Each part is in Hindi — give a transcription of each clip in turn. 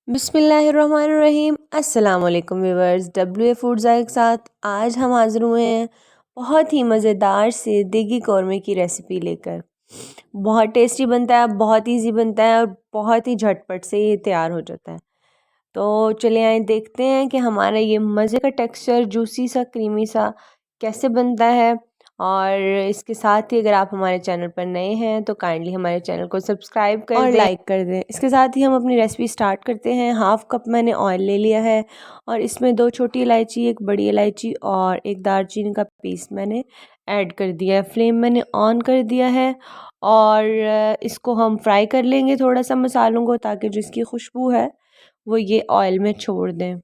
बिस्मिल्लाहिर्रहमानिर्रहीम अस्सलाम वालेकुम व्यूवर्स। डब्ल्यू ए फूड के साथ आज हम हाज़िर हुए हैं बहुत ही मज़ेदार से देगी कौरमे की रेसिपी लेकर। बहुत टेस्टी बनता है, बहुत इजी बनता है और बहुत ही झटपट से ये तैयार हो जाता है। तो चलिए आए देखते हैं कि हमारा ये मज़े का टेक्सचर जूसी सा क्रीमी सा कैसे बनता है। और इसके साथ ही अगर आप हमारे चैनल पर नए हैं तो काइंडली हमारे चैनल को सब्सक्राइब कर और लाइक कर दें। इसके साथ ही हम अपनी रेसिपी स्टार्ट करते हैं। हाफ़ कप मैंने ऑयल ले लिया है और इसमें 2 छोटी इलायची, 1 बड़ी इलायची और 1 दालचीनी का पीस मैंने ऐड कर दिया है। फ्लेम मैंने ऑन कर दिया है और इसको हम फ्राई कर लेंगे थोड़ा सा मसालों को, ताकि जो इसकी खुशबू है वो ये ऑयल में छोड़ दें।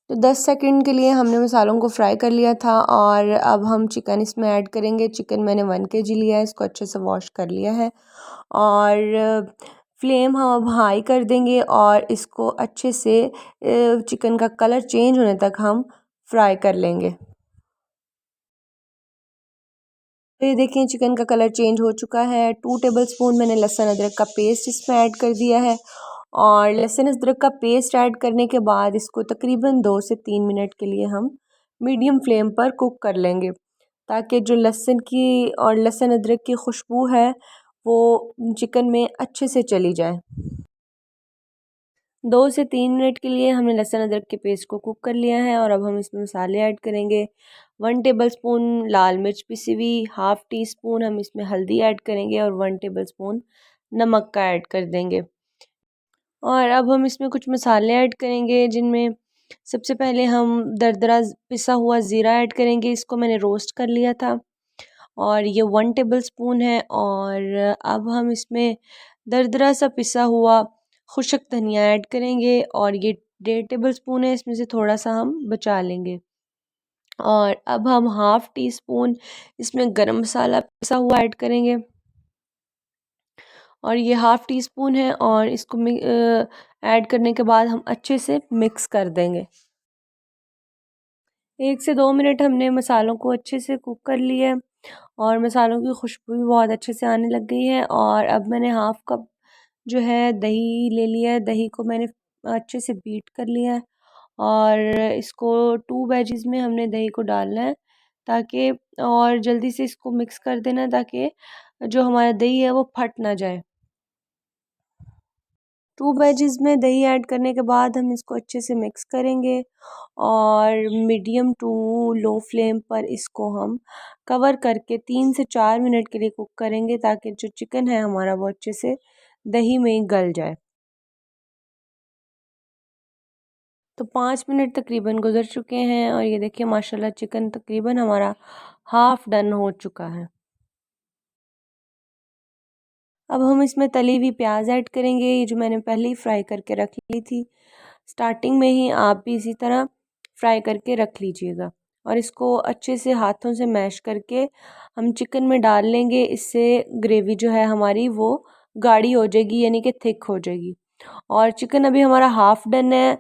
तो 10 सेकंड के लिए हमने मसालों को फ्राई कर लिया था और अब हम चिकन इसमें ऐड करेंगे। चिकन मैंने 1 केजी लिया है, इसको अच्छे से वॉश कर लिया है और फ्लेम हम अब हाई कर देंगे और इसको अच्छे से चिकन का कलर चेंज होने तक हम फ्राई कर लेंगे। तो ये देखिए चिकन का कलर चेंज हो चुका है। 2 टेबलस्पून मैंने लहसुन अदरक का पेस्ट इसमें ऐड कर दिया है और लहसुन अदरक का पेस्ट ऐड करने के बाद इसको तकरीबन 2 से 3 मिनट के लिए हम मीडियम फ्लेम पर कुक कर लेंगे, ताकि जो लहसुन की और लहसुन अदरक की खुशबू है वो चिकन में अच्छे से चली जाए। 2 से 3 मिनट के लिए हमने लहसुन अदरक के पेस्ट को कुक कर लिया है और अब हम इसमें मसाले ऐड करेंगे। 1 टेबलस्पून लाल मिर्च पिसी हुई, हाफ़ टी स्पून हम इसमें हल्दी ऐड करेंगे और 1 टेबलस्पून नमक का ऐड कर देंगे। और अब हम इसमें कुछ मसाले ऐड करेंगे, जिनमें सबसे पहले हम दरदरा पिसा हुआ ज़ीरा ऐड करेंगे। इसको मैंने रोस्ट कर लिया था और ये 1 टेबलस्पून है। और अब हम इसमें दरदरा सा पिसा हुआ खुशक धनिया ऐड करेंगे और ये 1.5 टेबलस्पून है, इसमें से थोड़ा सा हम बचा लेंगे। और अब हम हाफ़ टी स्पून इसमें गरम मसाला पिसा हुआ ऐड करेंगे और ये हाफ़ टी स्पून है और इसको ऐड करने के बाद हम अच्छे से मिक्स कर देंगे। 1 से 2 मिनट हमने मसालों को अच्छे से कुक कर लिया है और मसालों की खुशबू भी बहुत अच्छे से आने लग गई है। और अब मैंने हाफ़ कप जो है दही ले लिया है। दही को मैंने अच्छे से बीट कर लिया है और इसको 2 वेजिज़ में हमने दही को डालना है, ताकि और जल्दी से इसको मिक्स कर देना, ताकि जो हमारा दही है वो फट ना जाए। 2 वेजिज़ में दही ऐड करने के बाद हम इसको अच्छे से मिक्स करेंगे और मीडियम टू लो फ्लेम पर इसको हम कवर करके 3 से 4 मिनट के लिए कुक करेंगे, ताकि जो चिकन है हमारा वो अच्छे से दही में गल जाए। तो 5 मिनट तकरीबन गुजर चुके हैं और ये देखिए माशाल्लाह चिकन तकरीबन हमारा हाफ़ डन हो चुका है। अब हम इसमें तली हुई प्याज ऐड करेंगे, ये जो मैंने पहले ही फ्राई करके रख ली थी। स्टार्टिंग में ही आप भी इसी तरह फ्राई करके रख लीजिएगा और इसको अच्छे से हाथों से मैश करके हम चिकन में डाल लेंगे। इससे ग्रेवी जो है हमारी वो गाढ़ी हो जाएगी, यानी कि थिक हो जाएगी। और चिकन अभी हमारा हाफ़ डन है,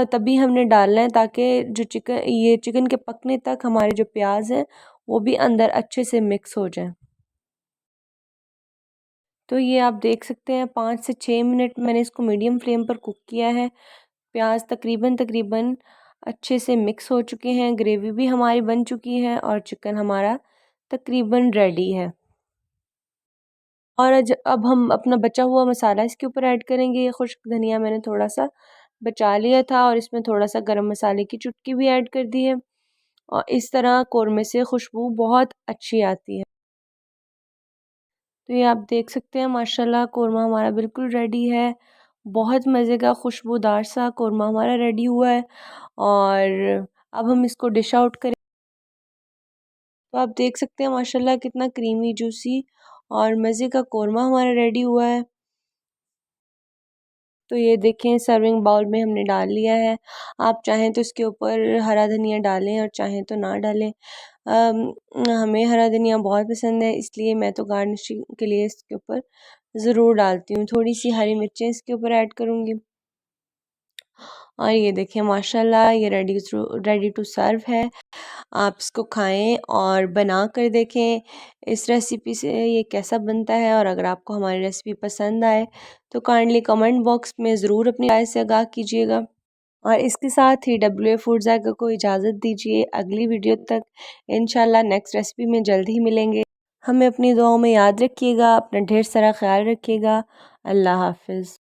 तभी हमने डालना है, ताकि जो चिकन के पकने तक हमारे जो प्याज हैं वो भी अंदर अच्छे से मिक्स हो जाए। तो ये आप देख सकते हैं 5 से 6 मिनट मैंने इसको मीडियम फ्लेम पर कुक किया है। प्याज तकरीबन तकरीबन अच्छे से मिक्स हो चुके हैं, ग्रेवी भी हमारी बन चुकी है और चिकन हमारा तकरीबन रेडी है। और अब हम अपना बचा हुआ मसाला इसके ऊपर ऐड करेंगे। ये खुश्क धनिया मैंने थोड़ा सा बचा लिया था और इसमें थोड़ा सा गरम मसाले की चुटकी भी ऐड कर दी है और इस तरह कौरमे से खुशबू बहुत अच्छी आती है। तो ये आप देख सकते हैं माशाल्लाह कौरमा हमारा बिल्कुल रेडी है। बहुत मज़े का खुशबूदार सा कौरमा हमारा रेडी हुआ है और अब हम इसको डिश आउट करें। तो आप देख सकते हैं माशाल्लाह कितना क्रीमी जूसी और मज़े का कौरमा हमारा रेडी हुआ है। तो ये देखें सर्विंग बाउल में हमने डाल लिया है। आप चाहें तो इसके ऊपर हरा धनिया डालें और चाहें तो ना डालें। हमें हरा धनिया बहुत पसंद है, इसलिए मैं तो गार्निशिंग के लिए इसके ऊपर ज़रूर डालती हूँ। थोड़ी सी हरी मिर्चें इसके ऊपर ऐड करूँगी और ये देखिए माशाल्लाह ये रेडी टू सर्व है। आप इसको खाएं और बना कर देखें इस रेसिपी से ये कैसा बनता है। और अगर आपको हमारी रेसिपी पसंद आए तो काइंडली कमेंट बॉक्स में ज़रूर अपनी राय से आगाह कीजिएगा। और इसके साथ ही WA फूड ज़ायका को इजाज़त दीजिए। अगली वीडियो तक इंशाल्लाह नेक्स्ट रेसिपी में जल्द ही मिलेंगे। हमें अपनी दुआओं में याद रखिएगा। अपना ढेर सारा ख्याल रखिएगा। अल्लाह हाफिज़।